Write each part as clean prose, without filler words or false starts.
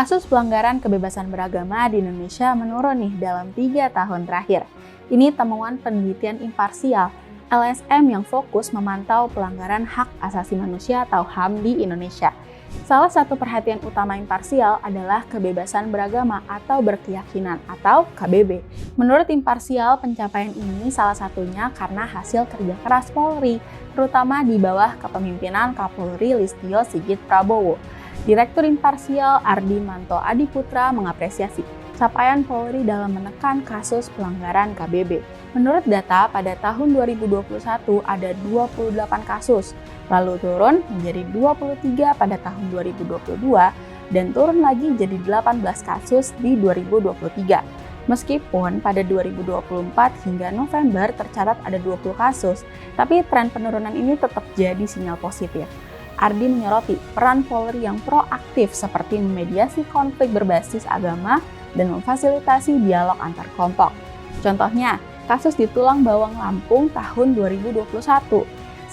Kasus pelanggaran kebebasan beragama di Indonesia menurun nih dalam 3 tahun terakhir. Ini temuan penelitian imparsial LSM yang fokus memantau pelanggaran hak asasi manusia atau HAM di Indonesia. Salah satu perhatian utama imparsial adalah kebebasan beragama atau berkeyakinan atau KBB. Menurut imparsial, pencapaian ini salah satunya karena hasil kerja keras Polri, terutama di bawah kepemimpinan Kapolri Listio Sigit Prabowo. Direktur Imparsial Ardi Manto Adiputra mengapresiasi capaian Polri dalam menekan kasus pelanggaran KBB. Menurut data, pada tahun 2021 ada 28 kasus, lalu turun menjadi 23 pada tahun 2022, dan turun lagi jadi 18 kasus di 2023. Meskipun pada 2024 hingga November tercatat ada 20 kasus, tapi tren penurunan ini tetap jadi sinyal positif. Ardi menyoroti peran Polri yang proaktif seperti memediasi konflik berbasis agama dan memfasilitasi dialog antar kelompok. Contohnya, kasus di Tulang Bawang Lampung tahun 2021.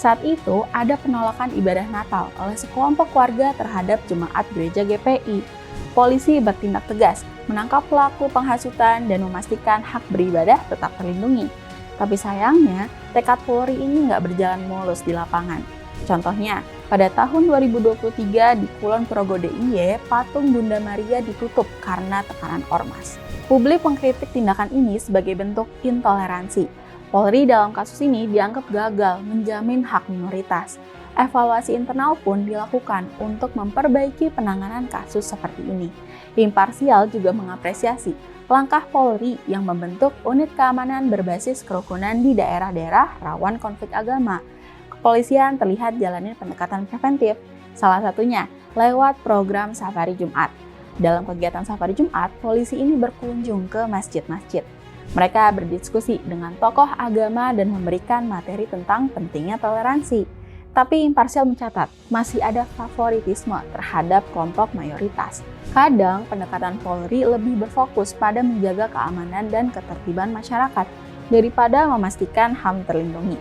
Saat itu ada penolakan ibadah Natal oleh sekelompok warga terhadap jemaat gereja GPI. Polisi bertindak tegas, menangkap pelaku penghasutan dan memastikan hak beribadah tetap terlindungi. Tapi sayangnya, tekad Polri ini nggak berjalan mulus di lapangan. Contohnya, pada tahun 2023 di Kulon Progo DIY, patung Bunda Maria ditutup karena tekanan ormas. Publik mengkritik tindakan ini sebagai bentuk intoleransi. Polri dalam kasus ini dianggap gagal menjamin hak minoritas. Evaluasi internal pun dilakukan untuk memperbaiki penanganan kasus seperti ini. Imparsial juga mengapresiasi langkah Polri yang membentuk unit keamanan berbasis kerukunan di daerah-daerah rawan konflik agama. Kepolisian terlihat jalani pendekatan preventif, salah satunya lewat program Safari Jumat. Dalam kegiatan Safari Jumat, polisi ini berkunjung ke masjid-masjid. Mereka berdiskusi dengan tokoh agama dan memberikan materi tentang pentingnya toleransi. Tapi imparsial mencatat, masih ada favoritisme terhadap kelompok mayoritas. Kadang pendekatan Polri lebih berfokus pada menjaga keamanan dan ketertiban masyarakat daripada memastikan HAM terlindungi.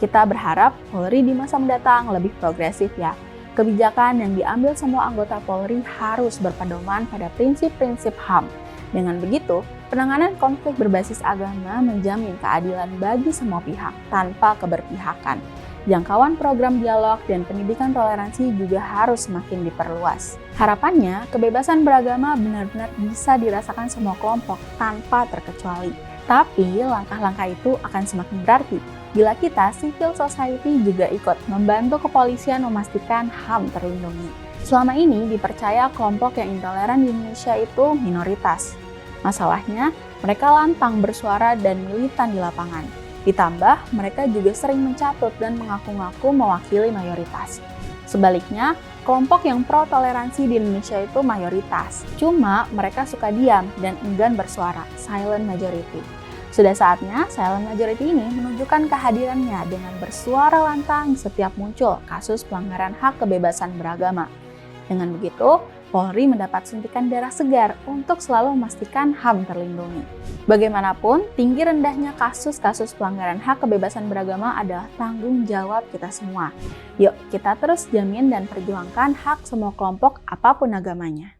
Kita berharap Polri di masa mendatang lebih progresif ya. Kebijakan yang diambil semua anggota Polri harus berpedoman pada prinsip-prinsip HAM. Dengan begitu, penanganan konflik berbasis agama menjamin keadilan bagi semua pihak tanpa keberpihakan. Jangkauan program dialog dan pendidikan toleransi juga harus semakin diperluas. Harapannya, kebebasan beragama benar-benar bisa dirasakan semua kelompok tanpa terkecuali. Tapi langkah-langkah itu akan semakin berarti bila kita, civil society, juga ikut membantu kepolisian memastikan HAM terlindungi. Selama ini dipercaya kelompok yang intoleran di Indonesia itu minoritas. Masalahnya, mereka lantang bersuara dan militan di lapangan. Ditambah, mereka juga sering mencatut dan mengaku-ngaku mewakili mayoritas. Sebaliknya, kelompok yang pro-toleransi di Indonesia itu mayoritas. Cuma mereka suka diam dan enggan bersuara, silent majority. Sudah saatnya silent majority ini menunjukkan kehadirannya dengan bersuara lantang setiap muncul kasus pelanggaran hak kebebasan beragama. Dengan begitu, Polri mendapat suntikan darah segar untuk selalu memastikan HAM terlindungi. Bagaimanapun, tinggi rendahnya kasus-kasus pelanggaran hak kebebasan beragama adalah tanggung jawab kita semua. Yuk, kita terus jamin dan perjuangkan hak semua kelompok apapun agamanya.